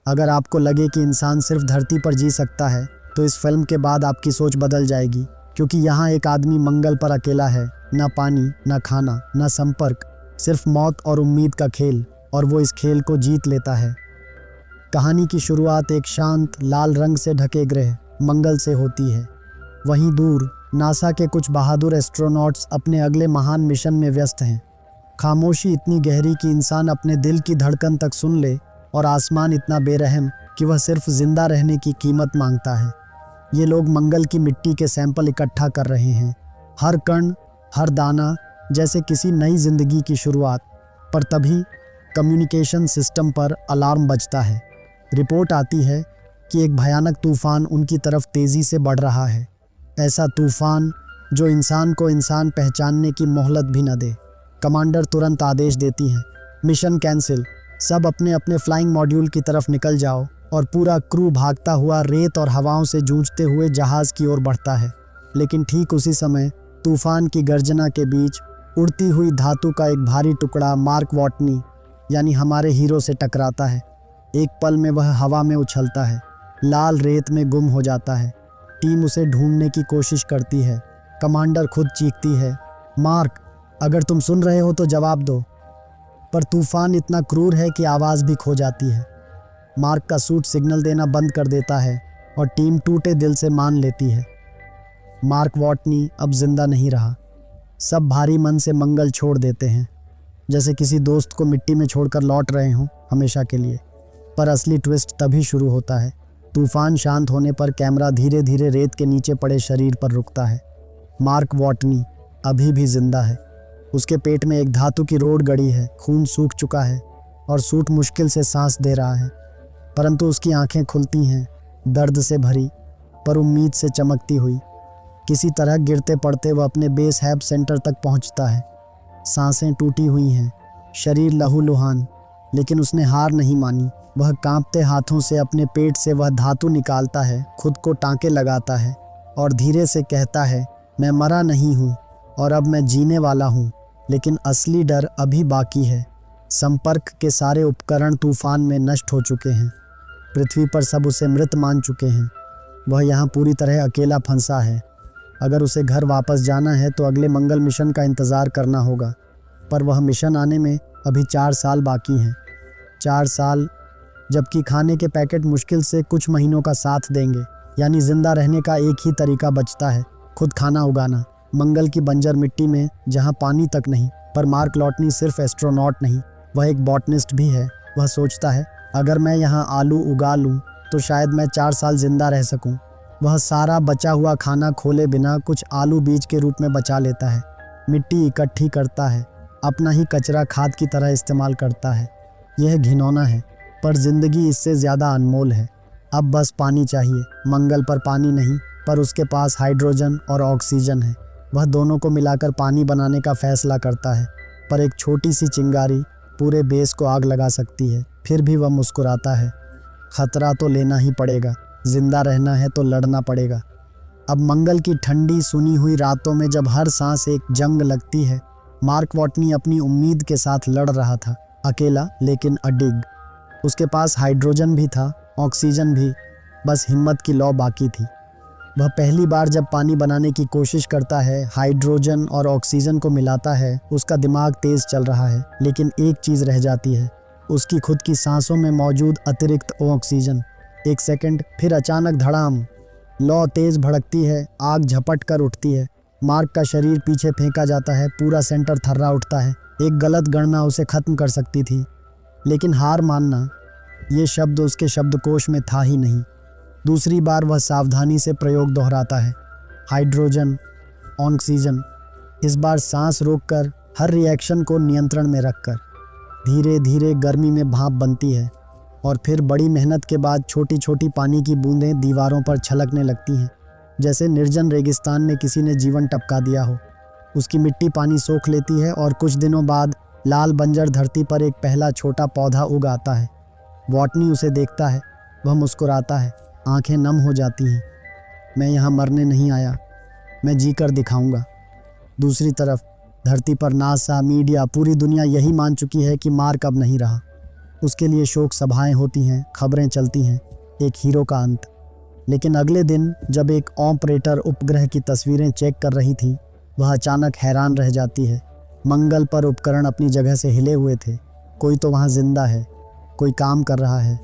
अगर आपको लगे कि इंसान सिर्फ धरती पर जी सकता है तो इस फिल्म के बाद आपकी सोच बदल जाएगी, क्योंकि यहाँ एक आदमी मंगल पर अकेला है, ना पानी, ना खाना, ना संपर्क, सिर्फ मौत और उम्मीद का खेल, और वो इस खेल को जीत लेता है। कहानी की शुरुआत एक शांत लाल रंग से ढके ग्रह मंगल से होती है। वहीं दूर नासा के कुछ बहादुर एस्ट्रोनॉट्स अपने अगले महान मिशन में व्यस्त हैं। खामोशी इतनी गहरी कि इंसान अपने दिल की धड़कन तक सुन ले, और आसमान इतना बेरहम कि वह सिर्फ जिंदा रहने की कीमत मांगता है। ये लोग मंगल की मिट्टी के सैंपल इकट्ठा कर रहे हैं, हर कण, हर दाना, जैसे किसी नई जिंदगी की शुरुआत। पर तभी कम्युनिकेशन सिस्टम पर अलार्म बजता है। रिपोर्ट आती है कि एक भयानक तूफान उनकी तरफ तेज़ी से बढ़ रहा है। ऐसा तूफान जो इंसान को इंसान पहचानने की मोहलत भी न दे। कमांडर तुरंत आदेश देती हैं, मिशन कैंसिल, सब अपने अपने फ्लाइंग मॉड्यूल की तरफ निकल जाओ। और पूरा क्रू भागता हुआ रेत और हवाओं से जूझते हुए जहाज़ की ओर बढ़ता है। लेकिन ठीक उसी समय तूफान की गर्जना के बीच उड़ती हुई धातु का एक भारी टुकड़ा मार्क वॉटनी यानी हमारे हीरो से टकराता है। एक पल में वह हवा में उछलता है, लाल रेत में गुम हो जाता है। टीम उसे ढूंढने की कोशिश करती है। कमांडर खुद चीखती है, मार्क, अगर तुम सुन रहे हो तो जवाब दो। पर तूफान इतना क्रूर है कि आवाज़ भी खो जाती है। मार्क का सूट सिग्नल देना बंद कर देता है और टीम टूटे दिल से मान लेती है, मार्क वॉटनी अब जिंदा नहीं रहा। सब भारी मन से मंगल छोड़ देते हैं, जैसे किसी दोस्त को मिट्टी में छोड़कर लौट रहे हों हमेशा के लिए। पर असली ट्विस्ट तभी शुरू होता है। तूफान शांत होने पर कैमरा धीरे धीरे रेत के नीचे पड़े शरीर पर रुकता है। मार्क वॉटनी अभी भी जिंदा है। उसके पेट में एक धातु की रोड गड़ी है, खून सूख चुका है और सूट मुश्किल से सांस दे रहा है। परंतु उसकी आंखें खुलती हैं, दर्द से भरी पर उम्मीद से चमकती हुई। किसी तरह गिरते पड़ते वह अपने बेस हैब सेंटर तक पहुंचता है। सांसें टूटी हुई हैं, शरीर लहूलुहान, लेकिन उसने हार नहीं मानी। वह कांपते हाथों से अपने पेट से वह धातु निकालता है, खुद को टांके लगाता है और धीरे से कहता है, मैं मरा नहीं हूँ और अब मैं जीने वाला हूँ। लेकिन असली डर अभी बाकी है। संपर्क के सारे उपकरण तूफान में नष्ट हो चुके हैं। पृथ्वी पर सब उसे मृत मान चुके हैं। वह यहाँ पूरी तरह अकेला फंसा है। अगर उसे घर वापस जाना है तो अगले मंगल मिशन का इंतज़ार करना होगा। पर वह मिशन आने में अभी 4 साल बाकी हैं। 4 साल, जबकि खाने के पैकेट मुश्किल से कुछ महीनों का साथ देंगे। यानी जिंदा रहने का एक ही तरीका बचता है, खुद खाना उगाना। मंगल की बंजर मिट्टी में जहाँ पानी तक नहीं। पर मार्क वॉटनी सिर्फ एस्ट्रोनॉट नहीं, वह एक बॉटनिस्ट भी है। वह सोचता है, अगर मैं यहाँ आलू उगा लूँ तो शायद मैं 4 साल जिंदा रह सकूँ। वह सारा बचा हुआ खाना खोले बिना कुछ आलू बीज के रूप में बचा लेता है। मिट्टी इकट्ठी करता है, अपना ही कचरा खाद की तरह इस्तेमाल करता है। यह घिनौना है, पर जिंदगी इससे ज़्यादा अनमोल है। अब बस पानी चाहिए। मंगल पर पानी नहीं, पर उसके पास हाइड्रोजन और ऑक्सीजन है। वह दोनों को मिलाकर पानी बनाने का फैसला करता है। पर एक छोटी सी चिंगारी पूरे बेस को आग लगा सकती है। फिर भी वह मुस्कुराता है। खतरा तो लेना ही पड़ेगा, जिंदा रहना है तो लड़ना पड़ेगा। अब मंगल की ठंडी सुनी हुई रातों में जब हर सांस एक जंग लगती है, मार्क वॉटनी अपनी उम्मीद के साथ लड़ रहा था, अकेला लेकिन अडिग। उसके पास हाइड्रोजन भी था, ऑक्सीजन भी, बस हिम्मत की लौ बाकी थी। वह पहली बार जब पानी बनाने की कोशिश करता है, हाइड्रोजन और ऑक्सीजन को मिलाता है, उसका दिमाग तेज चल रहा है। लेकिन एक चीज़ रह जाती है, उसकी खुद की सांसों में मौजूद अतिरिक्त ऑक्सीजन। 1 सेकंड, फिर अचानक धड़ाम, लौ तेज भड़कती है, आग झपट कर उठती है। मार्क का शरीर पीछे फेंका जाता है, पूरा सेंटर थर्रा उठता है। एक गलत गणना उसे खत्म कर सकती थी, लेकिन हार मानना, ये शब्द उसके शब्दकोश में था ही नहीं। दूसरी बार वह सावधानी से प्रयोग दोहराता है, हाइड्रोजन, ऑक्सीजन। इस बार सांस रोककर, हर रिएक्शन को नियंत्रण में रखकर। धीरे धीरे गर्मी में भाप बनती है और फिर बड़ी मेहनत के बाद छोटी छोटी पानी की बूंदें दीवारों पर छलकने लगती हैं, जैसे निर्जन रेगिस्तान में किसी ने जीवन टपका दिया हो। उसकी मिट्टी पानी सोख लेती है और कुछ दिनों बाद लाल बंजर धरती पर एक पहला छोटा पौधा उग आता है। वॉटनी उसे देखता है, वह मुस्कुराता है, आंखें नम हो जाती हैं। मैं यहाँ मरने नहीं आया, मैं जी कर दिखाऊंगा। दूसरी तरफ धरती पर नासा, मीडिया, पूरी दुनिया यही मान चुकी है कि मार्क अब नहीं रहा। उसके लिए शोक सभाएं होती हैं, खबरें चलती हैं, एक हीरो का अंत। लेकिन अगले दिन जब एक ऑपरेटर उपग्रह की तस्वीरें चेक कर रही थी, वह अचानक हैरान रह जाती है। मंगल पर उपकरण अपनी जगह से हिले हुए थे। कोई तो वहाँ जिंदा है, कोई काम कर रहा है।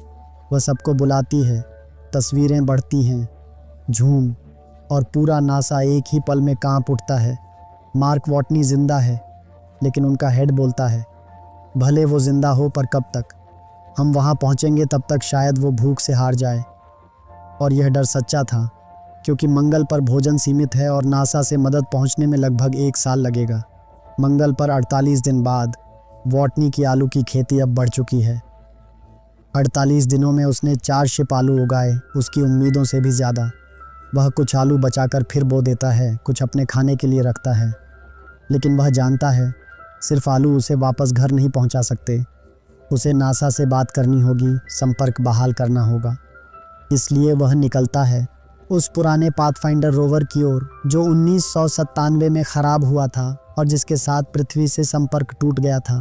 वह सबको बुलाती है, तस्वीरें बढ़ती हैं, झूम, और पूरा नासा एक ही पल में कांप उठता है। मार्क वॉटनी जिंदा है, लेकिन उनका हेड बोलता है, भले वो जिंदा हो पर कब तक? हम वहाँ पहुँचेंगे तब तक शायद वो भूख से हार जाए। और यह डर सच्चा था, क्योंकि मंगल पर भोजन सीमित है और नासा से मदद पहुँचने में लगभग 1 साल लगेगा। मंगल पर 48 दिन बाद वॉटनी की आलू की खेती अब बढ़ चुकी है। 48 दिनों में उसने 4 शिप आलू उगाए, उसकी उम्मीदों से भी ज़्यादा। वह कुछ आलू बचाकर फिर बो देता है, कुछ अपने खाने के लिए रखता है। लेकिन वह जानता है सिर्फ आलू उसे वापस घर नहीं पहुंचा सकते। उसे नासा से बात करनी होगी, संपर्क बहाल करना होगा। इसलिए वह निकलता है उस पुराने पाथफाइंडर रोवर की ओर जो 1997 में ख़राब हुआ था और जिसके साथ पृथ्वी से संपर्क टूट गया था।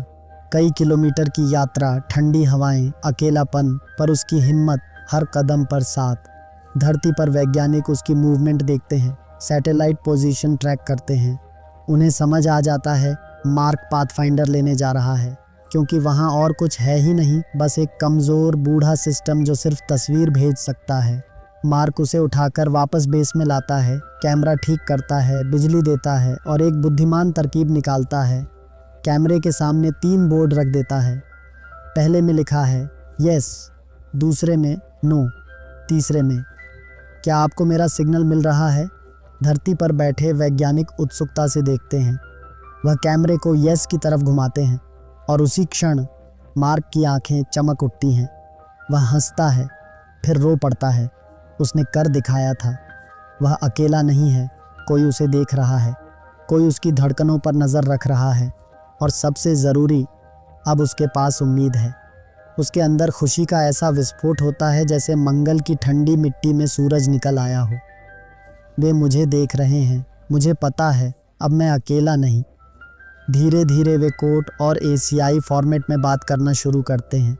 कई किलोमीटर की यात्रा, ठंडी हवाएं, अकेलापन, पर उसकी हिम्मत हर कदम पर साथ। धरती पर वैज्ञानिक उसकी मूवमेंट देखते हैं, सैटेलाइट पोजीशन ट्रैक करते हैं। उन्हें समझ आ जाता है मार्क पाथफाइंडर लेने जा रहा है, क्योंकि वहाँ और कुछ है ही नहीं, बस एक कमज़ोर बूढ़ा सिस्टम जो सिर्फ तस्वीर भेज सकता है। मार्क उसे उठाकर वापस बेस में लाता है, कैमरा ठीक करता है, बिजली देता है और एक बुद्धिमान तरकीब निकालता है। कैमरे के सामने 3 बोर्ड रख देता है। पहले में लिखा है यस, दूसरे में नो, तीसरे में क्या आपको मेरा सिग्नल मिल रहा है? धरती पर बैठे वैज्ञानिक उत्सुकता से देखते हैं। वह कैमरे को यस की तरफ घुमाते हैं और उसी क्षण मार्क की आंखें चमक उठती हैं। वह हंसता है, फिर रो पड़ता है। उसने कर दिखाया था। वह अकेला नहीं है, कोई उसे देख रहा है, कोई उसकी धड़कनों पर नज़र रख रहा है, और सबसे ज़रूरी, अब उसके पास उम्मीद है। उसके अंदर खुशी का ऐसा विस्फोट होता है जैसे मंगल की ठंडी मिट्टी में सूरज निकल आया हो। वे मुझे देख रहे हैं, मुझे पता है, अब मैं अकेला नहीं। धीरे धीरे वे कोड और एशियाई फॉर्मेट में बात करना शुरू करते हैं।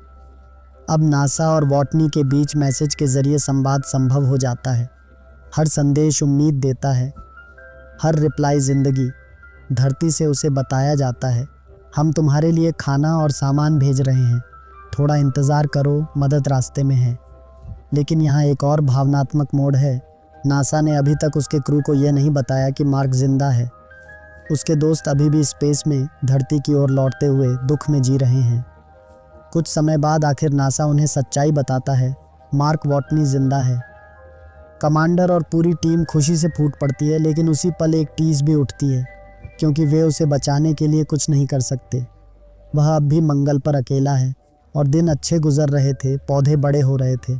अब नासा और वॉटनी के बीच मैसेज के ज़रिए संवाद संभव हो जाता है। हर संदेश उम्मीद देता है, हर रिप्लाई ज़िंदगी। धरती से उसे बताया जाता है, हम तुम्हारे लिए खाना और सामान भेज रहे हैं, थोड़ा इंतज़ार करो, मदद रास्ते में है। लेकिन यहाँ एक और भावनात्मक मोड़ है। नासा ने अभी तक उसके क्रू को यह नहीं बताया कि मार्क जिंदा है। उसके दोस्त अभी भी स्पेस में धरती की ओर लौटते हुए दुख में जी रहे हैं। कुछ समय बाद आखिर नासा उन्हें सच्चाई बताता है, मार्क वॉटनी जिंदा है। कमांडर और पूरी टीम खुशी से फूट पड़ती है, लेकिन उसी पल एक टीस भी उठती है, क्योंकि वे उसे बचाने के लिए कुछ नहीं कर सकते। वह अब भी मंगल पर अकेला है और दिन अच्छे गुजर रहे थे, पौधे बड़े हो रहे थे,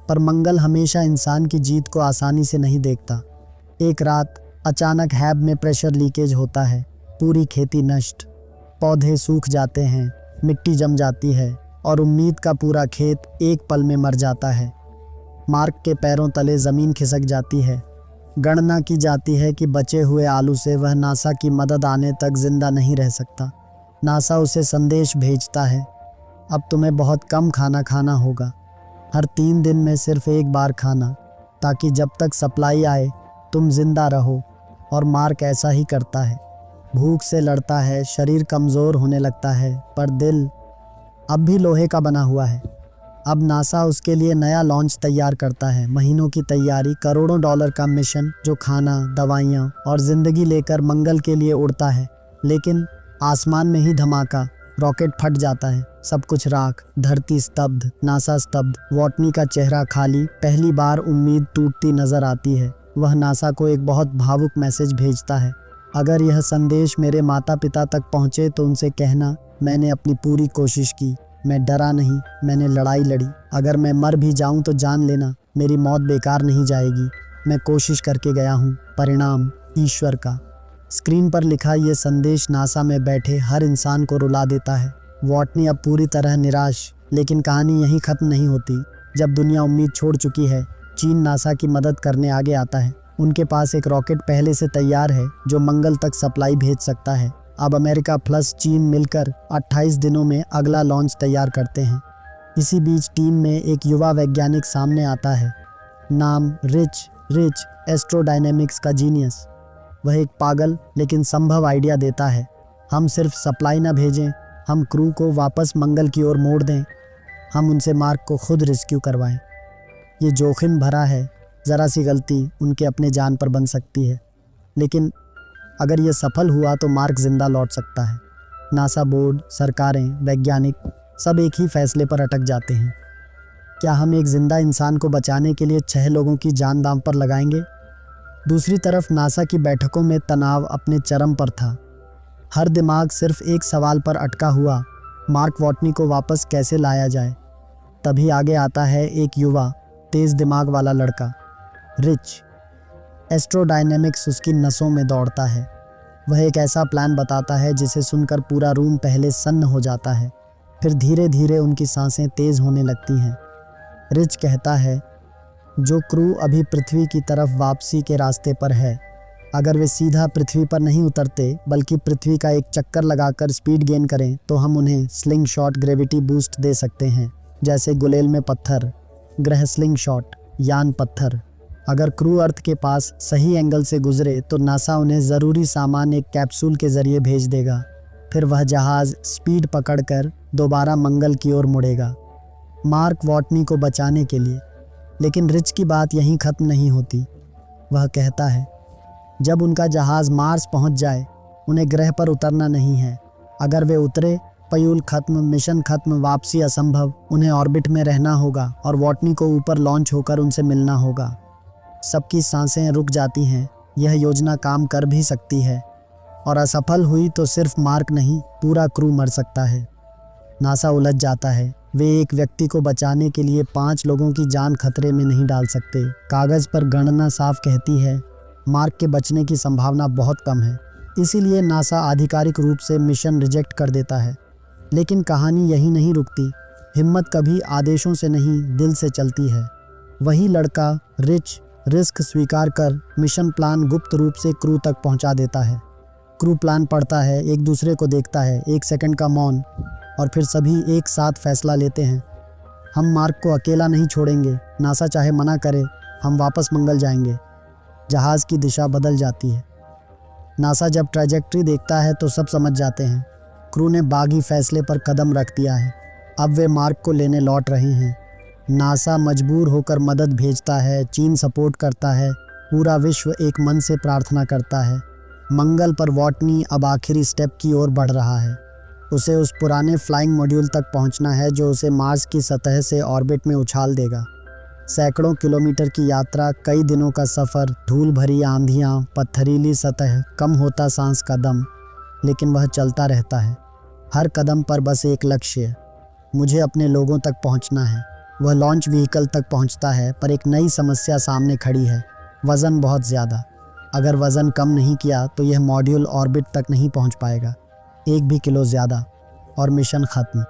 पर मंगल हमेशा इंसान की जीत को आसानी से नहीं देखता। एक रात अचानक हैब में प्रेशर लीकेज होता है, पूरी खेती नष्ट, पौधे सूख जाते हैं, मिट्टी जम जाती है और उम्मीद का पूरा खेत एक पल में मर जाता है। मार्क के पैरों तले ज़मीन खिसक जाती है। गणना की जाती है कि बचे हुए आलू से वह नासा की मदद आने तक जिंदा नहीं रह सकता। नासा उसे संदेश भेजता है, अब तुम्हें बहुत कम खाना खाना होगा, हर 3 दिन में सिर्फ 1 बार खाना, ताकि जब तक सप्लाई आए तुम जिंदा रहो। और मार्क ऐसा ही करता है, भूख से लड़ता है, शरीर कमज़ोर होने लगता है, पर दिल अब भी लोहे का बना हुआ है। अब नासा उसके लिए नया लॉन्च तैयार करता है, महीनों की तैयारी, करोड़ों डॉलर का मिशन जो खाना, दवाइयाँ और ज़िंदगी लेकर मंगल के लिए उड़ता है। लेकिन आसमान में ही धमाका, रॉकेट फट जाता है, सब कुछ राख, धरती स्तब्ध, नासा स्तब्ध, वॉटनी का चेहरा खाली। पहली बार उम्मीद टूटती नजर आती है। वह नासा को एक बहुत भावुक मैसेज भेजता है, अगर यह संदेश मेरे माता पिता तक पहुँचे तो उनसे कहना, मैंने अपनी पूरी कोशिश की, मैं डरा नहीं, मैंने लड़ाई लड़ी। अगर मैं मर भी जाऊं तो जान लेना, मेरी मौत बेकार नहीं जाएगी, मैं कोशिश करके गया हूं, परिणाम ईश्वर का। स्क्रीन पर लिखा यह संदेश नासा में बैठे हर इंसान को रुला देता है। वॉटनी अब पूरी तरह निराश, लेकिन कहानी यहीं ख़त्म नहीं होती। जब दुनिया उम्मीद छोड़ चुकी है, चीन नासा की मदद करने आगे आता है। उनके पास एक रॉकेट पहले से तैयार है जो मंगल तक सप्लाई भेज सकता है। अब अमेरिका प्लस चीन मिलकर 28 दिनों में अगला लॉन्च तैयार करते हैं। इसी बीच टीम में एक युवा वैज्ञानिक सामने आता है, नाम रिच एस्ट्रोडायनेमिक्स का जीनियस। वह एक पागल लेकिन संभव आइडिया देता है। हम सिर्फ सप्लाई न भेजें, हम क्रू को वापस मंगल की ओर मोड़ दें, हम उनसे मार्क को खुद रेस्क्यू करवाएं। ये जोखिम भरा है, ज़रा सी गलती उनके अपने जान पर बन सकती है, लेकिन अगर ये सफल हुआ तो मार्क जिंदा लौट सकता है। नासा बोर्ड, सरकारें, वैज्ञानिक सब एक ही फैसले पर अटक जाते हैं। क्या हम एक जिंदा इंसान को बचाने के लिए 6 लोगों की जान दांव पर लगाएंगे? दूसरी तरफ नासा की बैठकों में तनाव अपने चरम पर था। हर दिमाग सिर्फ एक सवाल पर अटका हुआ, मार्क वॉटनी को वापस कैसे लाया जाए। तभी आगे आता है एक युवा तेज दिमाग वाला लड़का, रिच। एस्ट्रोडायनेमिक्स उसकी नसों में दौड़ता है। वह एक ऐसा प्लान बताता है जिसे सुनकर पूरा रूम पहले सन्न हो जाता है, फिर धीरे धीरे उनकी सांसें तेज होने लगती हैं। रिच कहता है, जो क्रू अभी पृथ्वी की तरफ वापसी के रास्ते पर है, अगर वे सीधा पृथ्वी पर नहीं उतरते बल्कि पृथ्वी का एक चक्कर लगाकर स्पीड गेन करें तो हम उन्हें स्लिंग शॉट ग्रेविटी बूस्ट दे सकते हैं, जैसे गुलेल में पत्थर, ग्रह स्लिंग शॉट, यान पत्थर। अगर क्रू अर्थ के पास सही एंगल से गुजरे तो नासा उन्हें ज़रूरी सामान एक कैप्सूल के ज़रिए भेज देगा। फिर वह जहाज़ स्पीड पकड़कर दोबारा मंगल की ओर मुड़ेगा, मार्क वॉटनी को बचाने के लिए। लेकिन रिच की बात यहीं ख़त्म नहीं होती। वह कहता है, जब उनका जहाज़ मार्स पहुंच जाए, उन्हें ग्रह पर उतरना नहीं है। अगर वे उतरे, फ्यूल खत्म, मिशन खत्म, वापसी असंभव। उन्हें ऑर्बिट में रहना होगा और वॉटनी को ऊपर लॉन्च होकर उनसे मिलना होगा। सबकी सांसें रुक जाती हैं। यह योजना काम कर भी सकती है, और असफल हुई तो सिर्फ मार्क नहीं, पूरा क्रू मर सकता है। नासा उलझ जाता है। वे एक व्यक्ति को बचाने के लिए 5 लोगों की जान खतरे में नहीं डाल सकते। कागज़ पर गणना साफ कहती है, मार्क के बचने की संभावना बहुत कम है। इसीलिए नासा आधिकारिक रूप से मिशन रिजेक्ट कर देता है। लेकिन कहानी यही नहीं रुकती। हिम्मत कभी आदेशों से नहीं, दिल से चलती है। वही लड़का रिच रिस्क स्वीकार कर मिशन प्लान गुप्त रूप से क्रू तक पहुंचा देता है। क्रू प्लान पढ़ता है, एक दूसरे को देखता है, 1 सेकंड का मौन, और फिर सभी एक साथ फैसला लेते हैं, हम मार्क को अकेला नहीं छोड़ेंगे। नासा चाहे मना करे, हम वापस मंगल जाएंगे। जहाज़ की दिशा बदल जाती है। नासा जब ट्रैजेक्टरी देखता है तो सब समझ जाते हैं, क्रू ने बागी फैसले पर कदम रख दिया है। अब वे मार्क को लेने लौट रहे हैं। नासा मजबूर होकर मदद भेजता है, चीन सपोर्ट करता है, पूरा विश्व एक मन से प्रार्थना करता है। मंगल पर वॉटनी अब आखिरी स्टेप की ओर बढ़ रहा है। उसे उस पुराने फ्लाइंग मॉड्यूल तक पहुंचना है जो उसे मार्स की सतह से ऑर्बिट में उछाल देगा। सैकड़ों किलोमीटर की यात्रा, कई दिनों का सफ़र, धूल भरी आंधियाँ, पत्थरीली सतह, कम होता सांस का दम, लेकिन वह चलता रहता है। हर कदम पर बस एक लक्ष्य, मुझे अपने लोगों तक पहुंचना है। वह लॉन्च व्हीकल तक पहुंचता है, पर एक नई समस्या सामने खड़ी है, वज़न बहुत ज़्यादा। अगर वज़न कम नहीं किया तो यह मॉड्यूल ऑर्बिट तक नहीं पहुंच पाएगा। 1 भी किलो ज़्यादा और मिशन ख़त्म।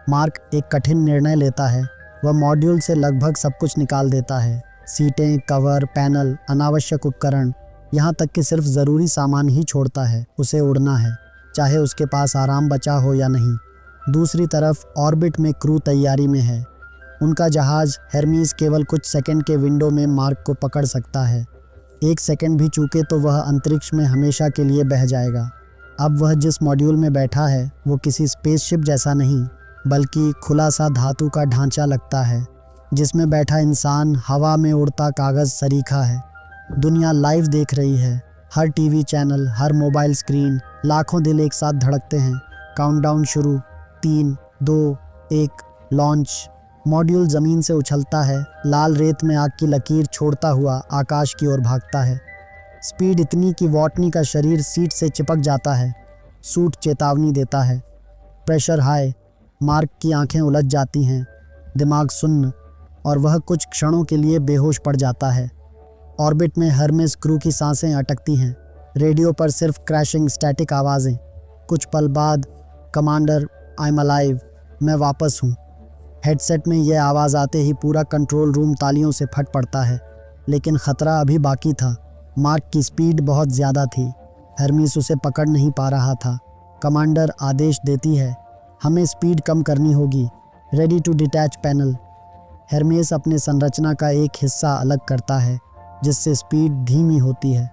मार्क एक कठिन निर्णय लेता है। वह मॉड्यूल से लगभग सब कुछ निकाल देता है, सीटें, कवर, पैनल, अनावश्यक उपकरण, यहाँ तक कि सिर्फ ज़रूरी सामान ही छोड़ता है। उसे उड़ना है, चाहे उसके पास आराम बचा हो या नहीं। दूसरी तरफ ऑर्बिट में क्रू तैयारी में है। उनका जहाज़ हेरमीस केवल कुछ सेकंड के विंडो में मार्क को पकड़ सकता है। 1 सेकंड भी चूके तो वह अंतरिक्ष में हमेशा के लिए बह जाएगा। अब वह जिस मॉड्यूल में बैठा है वो किसी स्पेसशिप जैसा नहीं, बल्कि खुला सा धातु का ढांचा लगता है, जिसमें बैठा इंसान हवा में उड़ता कागज़ सरीखा है। दुनिया लाइव देख रही है, हर टीवी चैनल, हर मोबाइल स्क्रीन, लाखों दिल एक साथ धड़कते हैं। काउंटडाउन शुरू, 3, 2, 1, लॉन्च। मॉड्यूल ज़मीन से उछलता है, लाल रेत में आग की लकीर छोड़ता हुआ आकाश की ओर भागता है। स्पीड इतनी कि वॉटनी का शरीर सीट से चिपक जाता है। सूट चेतावनी देता है, प्रेशर हाई। मार्क की आंखें उलझ जाती हैं, दिमाग सुन्न, और वह कुछ क्षणों के लिए बेहोश पड़ जाता है। ऑर्बिट में हरमेस क्रू की सांसें अटकती हैं। रेडियो पर सिर्फ क्रैशिंग स्टैटिक आवाज़ें। कुछ पल बाद, कमांडर, आई एम अलाइव, मैं वापस हूँ। हेडसेट में यह आवाज़ आते ही पूरा कंट्रोल रूम तालियों से फट पड़ता है। लेकिन ख़तरा अभी बाकी था। मार्क की स्पीड बहुत ज़्यादा थी। हरमीस उसे पकड़ नहीं पा रहा था। कमांडर आदेश देती है, हमें स्पीड कम करनी होगी। Ready to detach panel. Hermes अपने संरचना का एक हिस्सा अलग करता है जिससे स्पीड धीमी होती है।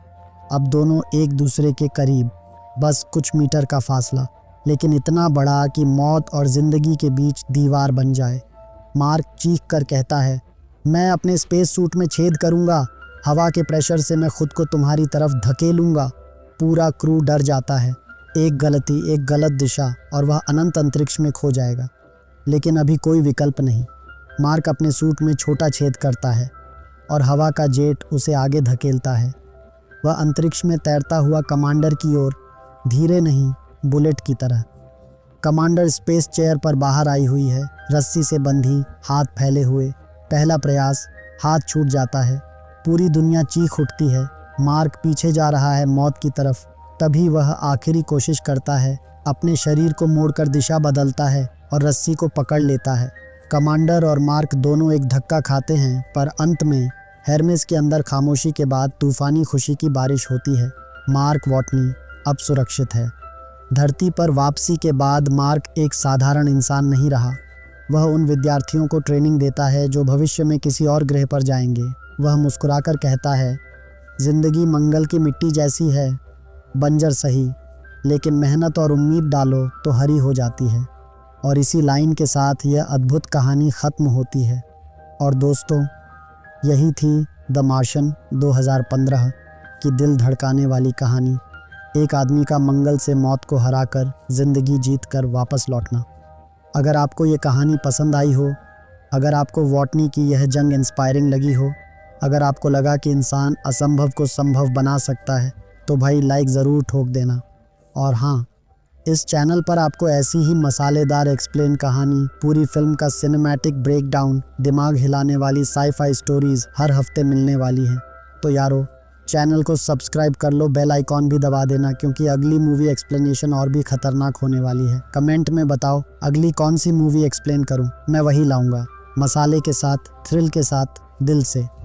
अब दोनों एक दूसरे के करीब, बस कुछ मीटर का फासला, लेकिन इतना बड़ा कि मौत और ज़िंदगी के बीच दीवार बन जाए। मार्क चीख कर कहता है, मैं अपने स्पेस सूट में छेद करूंगा, हवा के प्रेशर से मैं खुद को तुम्हारी तरफ धकेलूंगा। पूरा क्रू डर जाता है। एक गलती, एक गलत दिशा और वह अनंत अंतरिक्ष में खो जाएगा। लेकिन अभी कोई विकल्प नहीं। मार्क अपने सूट में छोटा छेद करता है और हवा का जेट उसे आगे धकेलता है। वह अंतरिक्ष में तैरता हुआ कमांडर की ओर, धीरे नहीं, बुलेट की तरह। कमांडर स्पेस चेयर पर बाहर आई हुई है, रस्सी से बंधी, हाथ फैले हुए। पहला प्रयास, हाथ छूट जाता है। पूरी दुनिया चीख उठती है। मार्क पीछे जा रहा है मौत की तरफ। तभी वह आखिरी कोशिश करता है, अपने शरीर को मोड़कर दिशा बदलता है और रस्सी को पकड़ लेता है। कमांडर और मार्क दोनों एक धक्का खाते हैं, पर अंत में हेरमेस के अंदर खामोशी के बाद तूफानी खुशी की बारिश होती है। मार्क वॉटनी अब सुरक्षित है। धरती पर वापसी के बाद मार्क एक साधारण इंसान नहीं रहा। वह उन विद्यार्थियों को ट्रेनिंग देता है जो भविष्य में किसी और ग्रह पर जाएंगे। वह मुस्कुराकर कहता है, जिंदगी मंगल की मिट्टी जैसी है, बंजर सही, लेकिन मेहनत और उम्मीद डालो तो हरी हो जाती है। और इसी लाइन के साथ यह अद्भुत कहानी ख़त्म होती है। और दोस्तों, यही थी द मार्शन 2015 की दिल धड़काने वाली कहानी। एक आदमी का मंगल से मौत को हराकर ज़िंदगी जीत कर वापस लौटना। अगर आपको ये कहानी पसंद आई हो, अगर आपको वॉटनी की यह जंग इंस्पायरिंग लगी हो, अगर आपको लगा कि इंसान असंभव को संभव बना सकता है, तो भाई लाइक ज़रूर ठोक देना। और हाँ, इस चैनल पर आपको ऐसी ही मसालेदार एक्सप्लेन कहानी, पूरी फिल्म का सिनेमैटिक ब्रेकडाउन, दिमाग हिलाने वाली साई-फाई स्टोरीज़ हर हफ्ते मिलने वाली हैं। तो यारो, चैनल को सब्सक्राइब कर लो, बेल आइकॉन भी दबा देना, क्योंकि अगली मूवी एक्सप्लेनेशन और भी खतरनाक होने वाली है। कमेंट में बताओ अगली कौन सी मूवी एक्सप्लेन करूं, मैं वही लाऊंगा, मसाले के साथ, थ्रिल के साथ, दिल से।